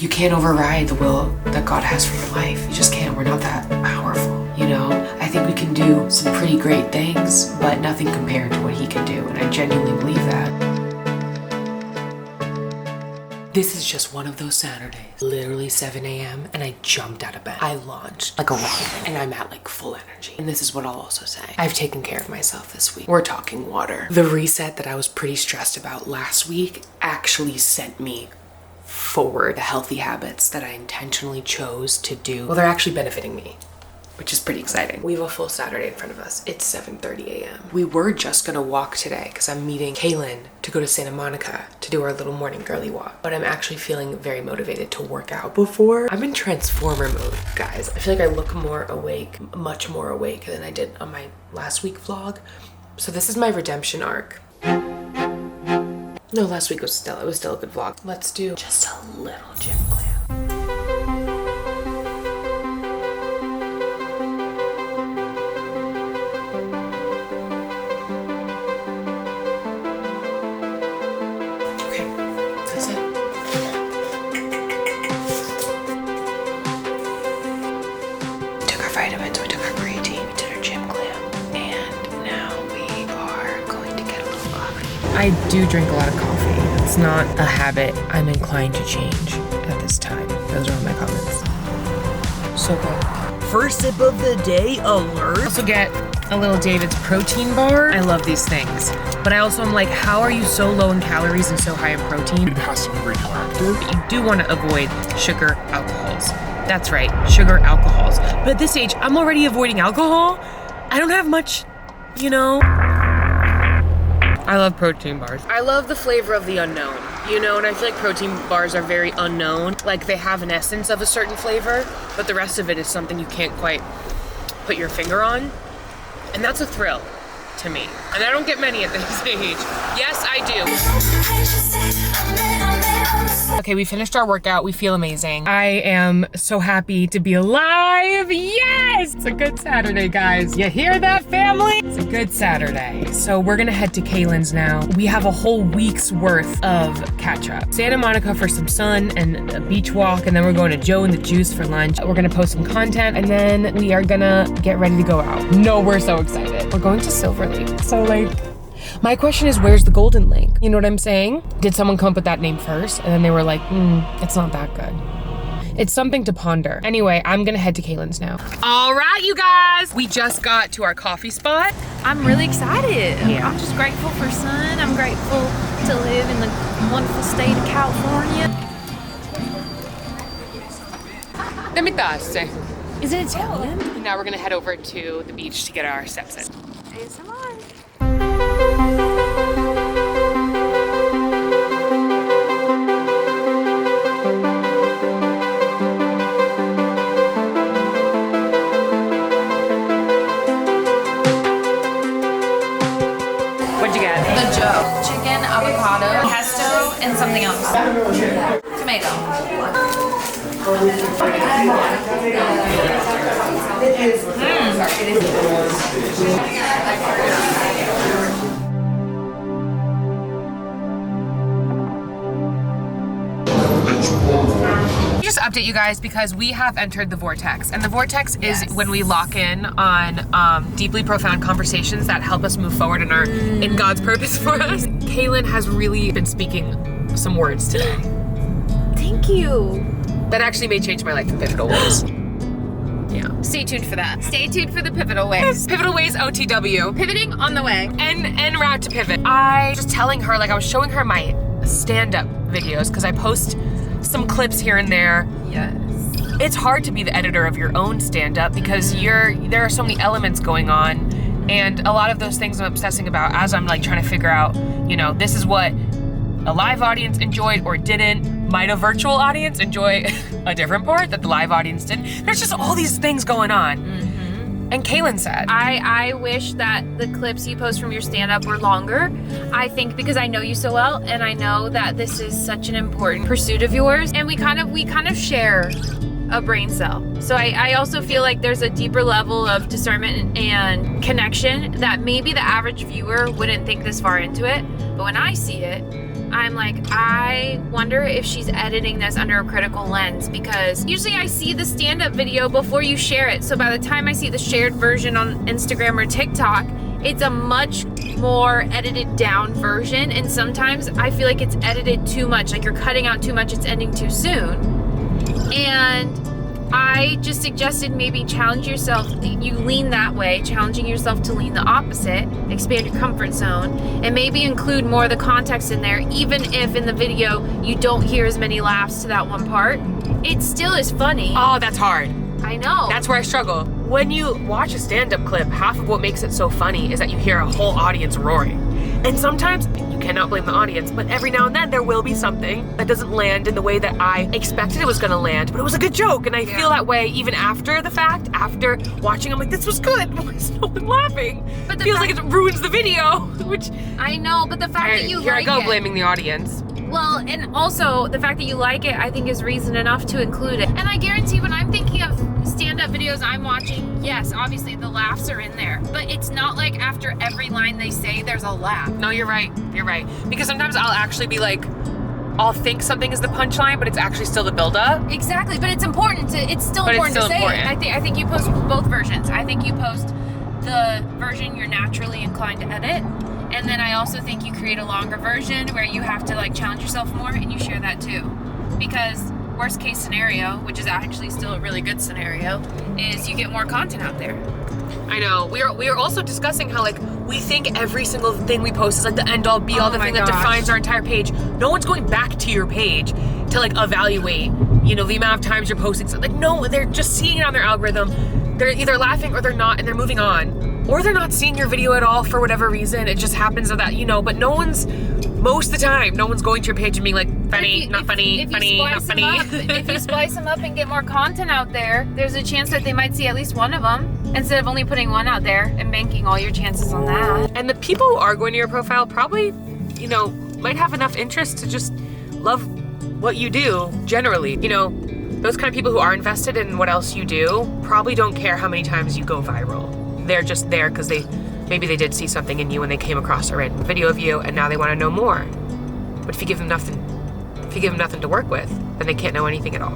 You can't override the will that God has for your life. You just can't. We're not that powerful, you know? I think we can do some pretty great things, but nothing compared to what he can do, and I genuinely believe that. This is just one of those Saturdays. Literally 7 a.m. and I jumped out of bed. I launched like a rocket and I'm at like full energy. And this is what I'll also say. I've taken care of myself this week. We're talking water. The reset that I was pretty stressed about last week actually sent me forward. The healthy habits that I intentionally chose to do, well, they're actually benefiting me, which is pretty exciting. We have a full Saturday in front of us. It's 7:30 a.m. We were just gonna walk today because I'm meeting Kaylin to go to Santa Monica to do our little morning girly walk. But I'm actually feeling very motivated to work out before. I'm in transformer mode, guys. I feel like I look more awake, much more awake than I did on my last week vlog. So this is my redemption arc. No, last week was still a good vlog. Let's do just a little gym glam. Vitamins, we took our creatine, we did our gym glam, and now we are going to get a little coffee. I do drink a lot of coffee. It's not a habit I'm inclined to change at this time. Those are all my comments. So good. First sip of the day alert. I also get a little David's protein bar. I love these things. But I also am like, how are you so low in calories and so high in protein? It has to be radioactive. You do want to avoid sugar alcohols. That's right, sugar alcohols. But at this age, I'm already avoiding alcohol. I don't have much, you know. I love protein bars. I love the flavor of the unknown, you know, and I feel like protein bars are very unknown. Like they have an essence of a certain flavor, but the rest of it is something you can't quite put your finger on. And that's a thrill to me. And I don't get many at this age. Yes, I do. Okay, we finished our workout. We feel amazing. I am so happy to be alive. Yes! It's a good Saturday, guys. You hear that, family? It's a good Saturday. So we're gonna head to Kaylin's now. We have a whole week's worth of catch up. Santa Monica for some sun and a beach walk, and then we're going to Joe and the Juice for lunch. We're gonna post some content, and then we are gonna get ready to go out. No, we're so excited. We're going to Silver Lake. So like, my question is, where's the Golden Lake? You know what I'm saying? Did someone come up with that name first? And then they were like, it's not that good. It's something to ponder. Anyway, I'm gonna head to Kaylin's now. All right, you guys. We just got to our coffee spot. I'm really excited. Yeah. I'm just grateful for sun. I'm grateful to live in the wonderful state of California. Let me tasse. Is it Italian? Now we're gonna head over to the beach to get our steps in. ASMR. What'd you get? The Joe. Chicken, avocado, pesto, and something else. Tomato. Just update you guys because we have entered the vortex, and the vortex is when we lock in on deeply profound conversations that help us move forward in God's purpose for us. Kaylin has really been speaking some words today. Thank you. That actually may change my life in pivotal ways. Yeah. Stay tuned for that. Stay tuned for the pivotal ways. Pivotal ways OTW. Pivoting on the way. En route to pivot. I was just telling her, like I was showing her my stand-up videos because I post some clips here and there. Yes. It's hard to be the editor of your own stand-up because there are so many elements going on, and a lot of those things I'm obsessing about as I'm like trying to figure out, you know, this is what a live audience enjoyed or didn't. Might a virtual audience enjoy a different part that the live audience didn't? There's just all these things going on. Mm-hmm. And Kaylin said, I wish that the clips you post from your stand-up were longer. I think because I know you so well, and I know that this is such an important pursuit of yours, and we kind of share a brain cell. So I also feel like there's a deeper level of discernment and connection that maybe the average viewer wouldn't think this far into it. But when I see it, I'm like, I wonder if she's editing this under a critical lens, because usually I see the stand-up video before you share it. So by the time I see the shared version on Instagram or TikTok, it's a much more edited down version. And sometimes I feel like it's edited too much, like you're cutting out too much, it's ending too soon. And I just suggested maybe challenge yourself. You lean that way, challenging yourself to lean the opposite, expand your comfort zone, and maybe include more of the context in there, even if in the video you don't hear as many laughs to that one part. It still is funny. Oh, that's hard. I know. That's where I struggle. When you watch a stand-up clip, half of what makes it so funny is that you hear a whole audience roaring. And sometimes, you cannot blame the audience, but every now and then there will be something that doesn't land in the way that I expected it was gonna land, but it was a good joke, and I feel that way even after the fact. After watching, I'm like, this was good. Why is no one laughing? But Feels like it ruins the video, which... I know, but the fact that you Here like I go it. blaming the audience. Well, and also the fact that you like it, I think is reason enough to include it. And I guarantee when I'm thinking of stand-up videos I'm watching, yes, obviously the laughs are in there, but it's not like after every line they say, there's a laugh. No, you're right. You're right. Because sometimes I'll actually be like, I'll think something is the punchline, but it's actually still the build-up. Exactly, but it's important to, it's still important to say it. And I think you post both versions. I think you post the version you're naturally inclined to edit, and then I also think you create a longer version where you have to like challenge yourself more, and you share that too. Because worst case scenario, which is actually still a really good scenario, is you get more content out there. I know. We are also discussing how like we think every single thing we post is like the end all be all, the thing that defines our entire page. No one's going back to your page to like evaluate, you know, the amount of times you're posting something. Like no, they're just seeing it on their algorithm. They're either laughing or they're not, and they're moving on. Or they're not seeing your video at all for whatever reason. It just happens that, you know, but no one's, most of the time, no one's going to your page and being like, funny, not funny, funny, not funny. If you splice them up and get more content out there, there's a chance that they might see at least one of them, instead of only putting one out there and banking all your chances on that. And the people who are going to your profile probably, you know, might have enough interest to just love what you do, generally. You know, those kind of people who are invested in what else you do probably don't care how many times you go viral. They're just there because maybe they did see something in you when they came across a random video of you, and now they want to know more. But if you give them nothing to work with, then they can't know anything at all.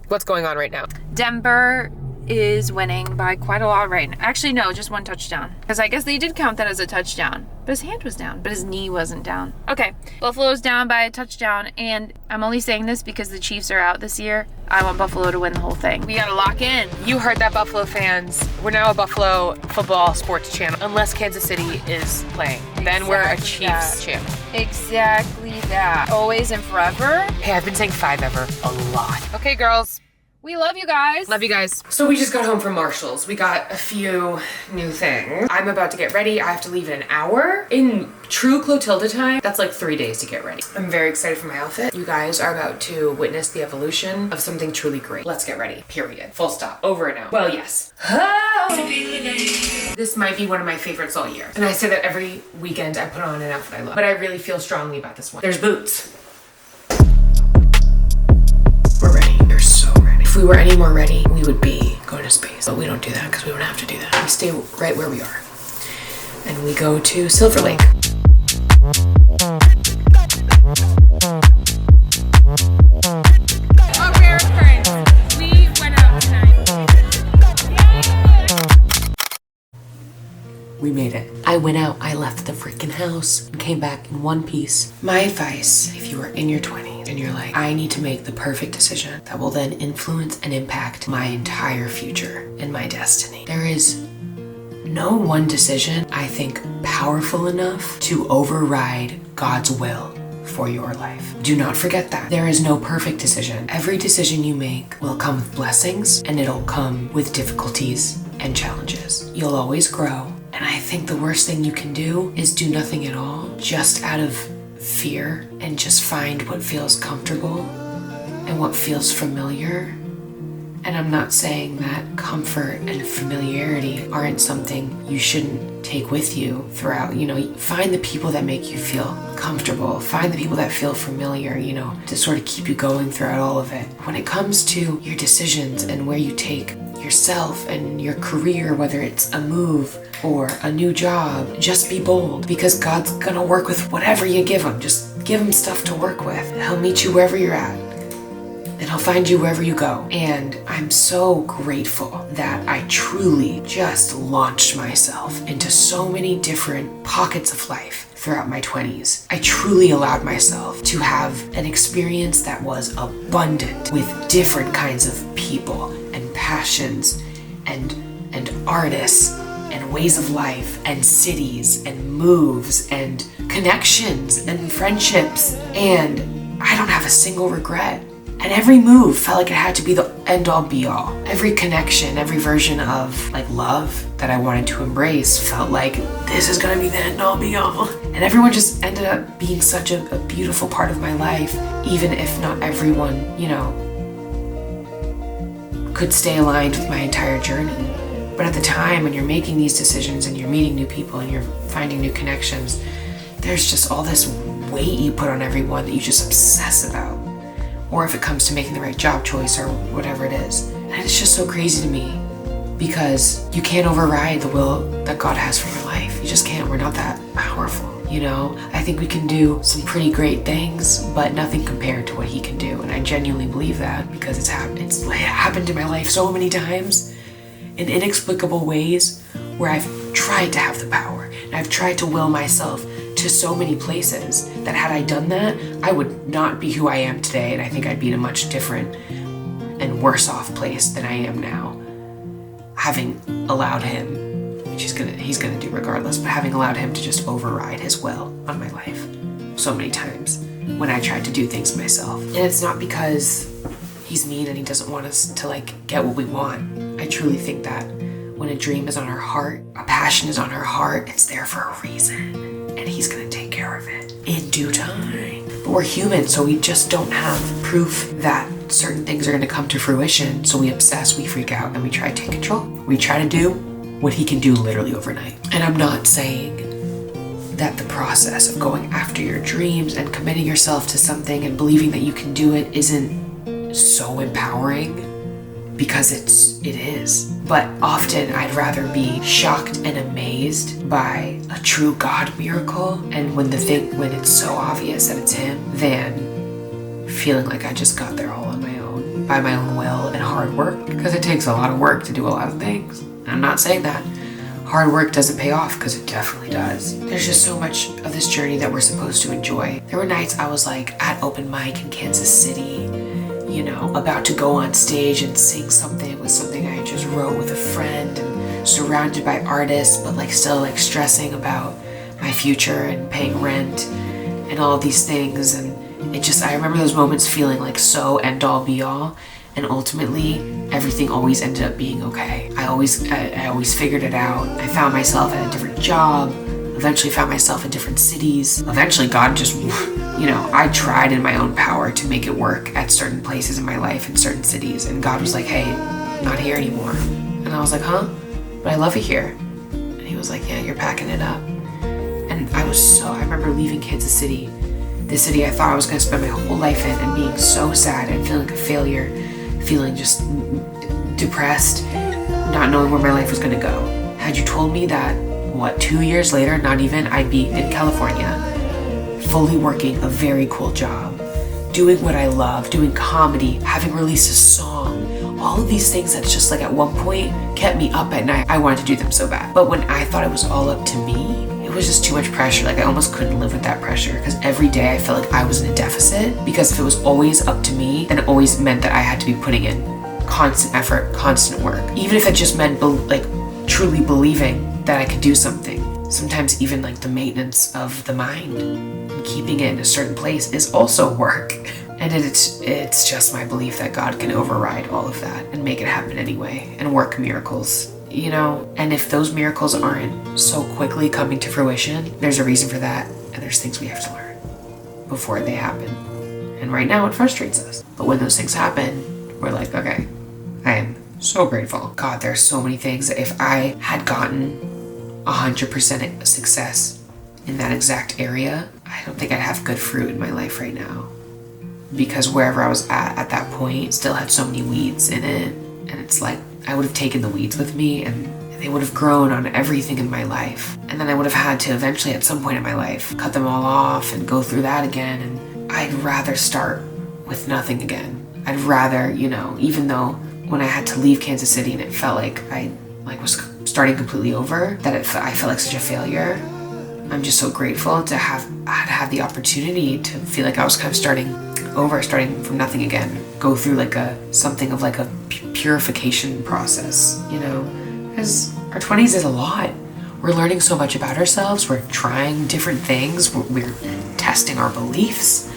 What's going on right now? Denver is winning by quite a lot right now. Actually, no, just one touchdown. Because I guess they did count that as a touchdown. But his hand was down, but his knee wasn't down. Okay, Buffalo's down by a touchdown, and I'm only saying this because the Chiefs are out this year. I want Buffalo to win the whole thing. We gotta lock in. You heard that, Buffalo fans. We're now a Buffalo football sports channel, unless Kansas City is playing. Then we're a Chiefs channel. Exactly that. Always and forever. Hey, I've been saying 5 ever a lot. Okay, girls. We love you guys. Love you guys. So we just got home from Marshall's. We got a few new things. I'm about to get ready. I have to leave in an hour. In true Clotilda time, that's like 3 days to get ready. I'm very excited for my outfit. You guys are about to witness the evolution of something truly great. Let's get ready. Period. Full stop. Over and out. Well, yes. This might be one of my favorites all year. And I say that every weekend I put on an outfit I love. But I really feel strongly about this one. There's boots. We're ready. We're so ready. If we were any more ready, we would be going to space. But we don't do that because we don't have to do that. We stay right where we are. And we go to Silver Lake. A rare occurrence. We went out tonight. We made it. I went out, I left the freaking house and came back in one piece. My advice, if you are in your 20s and you're like, I need to make the perfect decision that will then influence and impact my entire future and my destiny. There is no one decision, I think, powerful enough to override God's will for your life. Do not forget that. There is no perfect decision. Every decision you make will come with blessings, and it'll come with difficulties and challenges. You'll always grow. And I think the worst thing you can do is do nothing at all, just out of fear, and just find what feels comfortable and what feels familiar And I'm not saying that comfort and familiarity aren't something you shouldn't take with you throughout. Find the people that make you feel comfortable. Find the people that feel familiar, to sort of keep you going throughout all of it. When it comes to your decisions and where you take yourself and your career, whether it's a move or a new job, just be bold, because God's gonna work with whatever you give him. Just give him stuff to work with. He'll meet you wherever you're at, and he'll find you wherever you go. And I'm so grateful that I truly just launched myself into so many different pockets of life throughout my 20s. I truly allowed myself to have an experience that was abundant with different kinds of people and passions and artists and ways of life and cities and moves and connections and friendships. And I don't have a single regret. And every move felt like it had to be the end-all be-all. Every connection, every version of love that I wanted to embrace felt like this is gonna be the end-all be-all. And everyone just ended up being such a beautiful part of my life, even if not everyone, could stay aligned with my entire journey. But at the time when you're making these decisions and you're meeting new people and you're finding new connections, there's just all this weight you put on everyone that you just obsess about. Or if it comes to making the right job choice or whatever it is. And it's just so crazy to me, because you can't override the will that God has for your life. You just can't. We're not that powerful, I think we can do some pretty great things, but nothing compared to what he can do. And I genuinely believe that, because it's happened in my life so many times in inexplicable ways where I've tried to have the power and I've tried to will myself to so many places that had I done that, I would not be who I am today. And I think I'd be in a much different and worse off place than I am now, having allowed him, which he's gonna do regardless, but having allowed him to just override his will on my life so many times when I tried to do things myself. And it's not because he's mean and he doesn't want us to get what we want. I truly think that when a dream is on our heart, a passion is on our heart, it's there for a reason. And he's gonna take care of it in due time. But we're human, so we just don't have proof that certain things are gonna come to fruition. So we obsess, we freak out, and we try to take control. We try to do what he can do literally overnight. And I'm not saying that the process of going after your dreams and committing yourself to something and believing that you can do it isn't so empowering, because it is. But often I'd rather be shocked and amazed by a true God miracle, and when it's so obvious that it's him, than feeling like I just got there all on my own, by my own will and hard work, because it takes a lot of work to do a lot of things. And I'm not saying that hard work doesn't pay off, because it definitely does. There's just so much of this journey that we're supposed to enjoy. There were nights I was at open mic in Kansas City, about to go on stage and sing something. It was something I just wrote with a friend, and surrounded by artists, but still stressing about my future and paying rent and all of these things. And I remember those moments feeling so end all be all, and ultimately everything always ended up being okay. I always figured it out. I found myself at a different job, eventually found myself in different cities. Eventually God just, I tried in my own power to make it work at certain places in my life, in certain cities. And God was like, hey, not here anymore. And I was like, huh? But I love it here. And he was like, yeah, you're packing it up. And I remember leaving Kansas City, the city I thought I was going to spend my whole life in, and being so sad and feeling like a failure, feeling just depressed, not knowing where my life was going to go. Had you told me that, 2 years later, not even, I'd be in California, fully working a very cool job, doing what I love, doing comedy, having released a song, all of these things that's just at one point kept me up at night. I wanted to do them so bad. But when I thought it was all up to me, it was just too much pressure. I almost couldn't live with that pressure, because every day I felt like I was in a deficit, because if it was always up to me, then it always meant that I had to be putting in constant effort, constant work. Even if it just meant truly believing that I could do something. Sometimes even the maintenance of the mind and keeping it in a certain place is also work. And it's just my belief that God can override all of that and make it happen anyway and work miracles, And if those miracles aren't so quickly coming to fruition, there's a reason for that, and there's things we have to learn before they happen. And right now it frustrates us. But when those things happen, we're like, okay, I am So grateful. God, there's so many things that if I had gotten 100% success in that exact area, I don't think I'd have good fruit in my life right now. Because wherever I was at that point still had so many weeds in it. And it's like, I would have taken the weeds with me and they would have grown on everything in my life. And then I would have had to eventually at some point in my life cut them all off and go through that again. And I'd rather start with nothing again. I'd rather, even though when I had to leave Kansas City and it felt like I was starting completely over, that I felt like such a failure. I'm just so grateful to have the opportunity to feel like I was kind of starting from nothing again, go through like something of like a purification process, because our 20s is a lot. We're learning so much about ourselves. We're trying different things. We're testing our beliefs.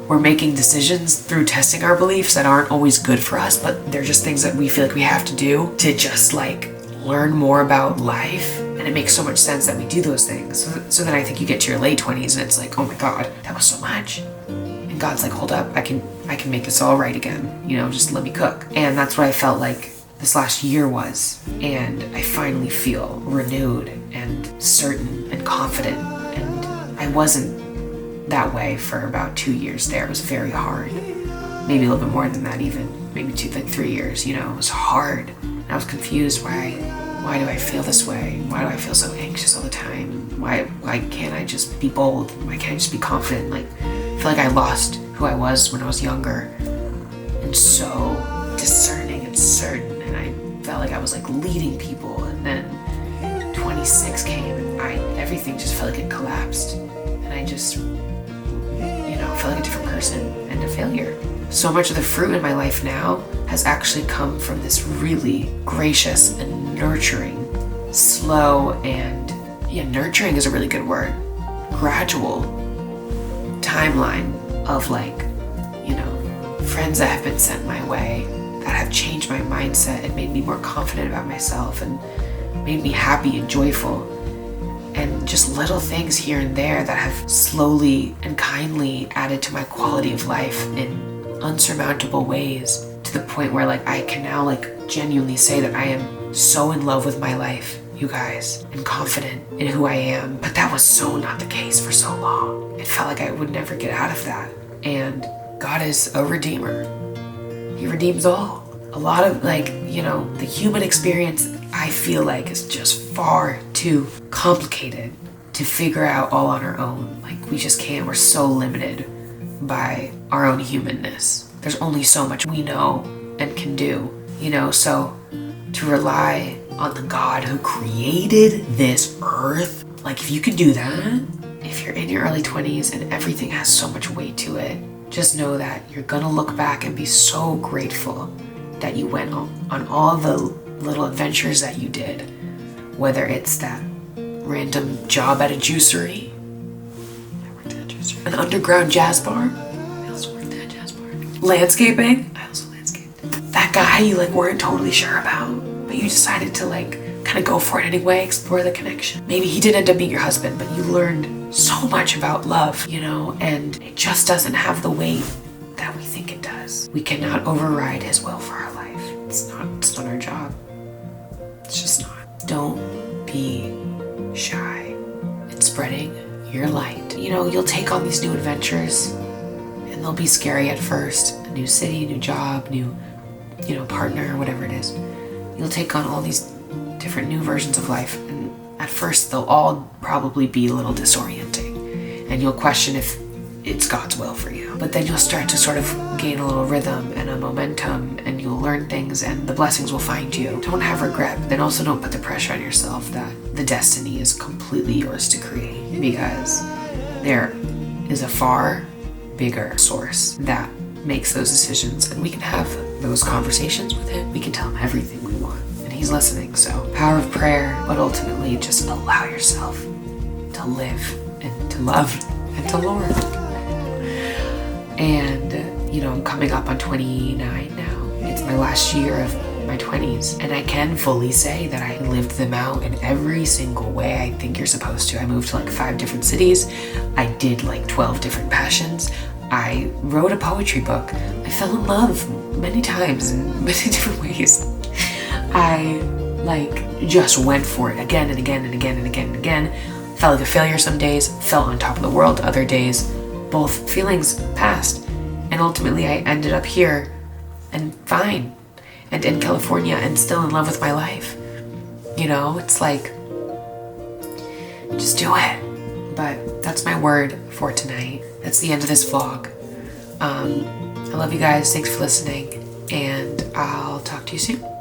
We're making decisions through testing our beliefs that aren't always good for us, but they're just things that we feel like we have to do to just like learn more about life. And it makes so much sense that we do those things. So then I think you get to your late 20s and it's like, oh my God, that was so much. And God's like, hold up, I can make this all right again. Just let me cook. And that's what I felt like this last year was. And I finally feel renewed and certain and confident. And I wasn't that way for about 2 years there. It was very hard. Maybe a little bit more than that even. Maybe 3 years, it was hard. And I was confused. Why do I feel this way? Why do I feel so anxious all the time? Why can't I just be bold? Why can't I just be confident? Like, I feel like I lost who I was when I was younger. And so discerning and certain. And I felt like I was like leading people. And then 26 came and everything just felt like it collapsed. And I just, felt like a different person and a failure. So much of the fruit in my life now has actually come from this really gracious and nurturing, slow and, nurturing is a really good word, gradual timeline of friends that have been sent my way that have changed my mindset and made me more confident about myself and made me happy and joyful. And just little things here and there that have slowly and kindly added to my quality of life in unsurmountable ways, to the point where I can now genuinely say that I am so in love with my life, you guys, and confident in who I am. But that was so not the case for so long. It felt like I would never get out of that. And God is a redeemer. He redeems all. A lot of the human experience, I feel like, is just far too complicated to figure out all on our own. We just can't. We're so limited by our own humanness. There's only so much we know and can do, so to rely on the God who created this earth, if you can do that, if you're in your early 20s and everything has so much weight to it, just know that you're gonna look back and be so grateful that you went on all the little adventures that you did, whether it's that random job at a juicery. I worked at a juicery. An underground jazz bar. I also worked at a jazz bar. Landscaping. I also landscaped. That guy you weren't totally sure about, but you decided to kind of go for it anyway, explore the connection. Maybe he didn't end up being your husband, but you learned so much about love, and it just doesn't have the weight that we think it does. We cannot override his will for our life. It's not our job. It's just not. Don't be shy in spreading your light. You'll take on these new adventures and they'll be scary at first. A new city, new job, new, partner, whatever it is. You'll take on all these different new versions of life. And at first they'll all probably be a little disorienting. And you'll question if it's God's will for you. But then you'll start to sort of gain a little rhythm and a momentum, and you'll learn things and the blessings will find you. Don't have regret, but then also don't put the pressure on yourself that the destiny is completely yours to create, because there is a far bigger source that makes those decisions, and we can have those conversations with him. We can tell him everything we want and he's listening. So power of prayer, but ultimately just allow yourself to live and to love and to Lord. And, I'm coming up on 29 now. It's my last year of my 20s. And I can fully say that I lived them out in every single way I think you're supposed to. I moved to 5 different cities. I did 12 different passions. I wrote a poetry book. I fell in love many times in many different ways. I like just went for it again and again and again and again and again. Felt like a failure some days, felt on top of the world other days. Both feelings passed. And ultimately I ended up here and fine. And in California and still in love with my life. You know, it's like, just do it. But that's my word for tonight. That's the end of this vlog. I love you guys. Thanks for listening. And I'll talk to you soon.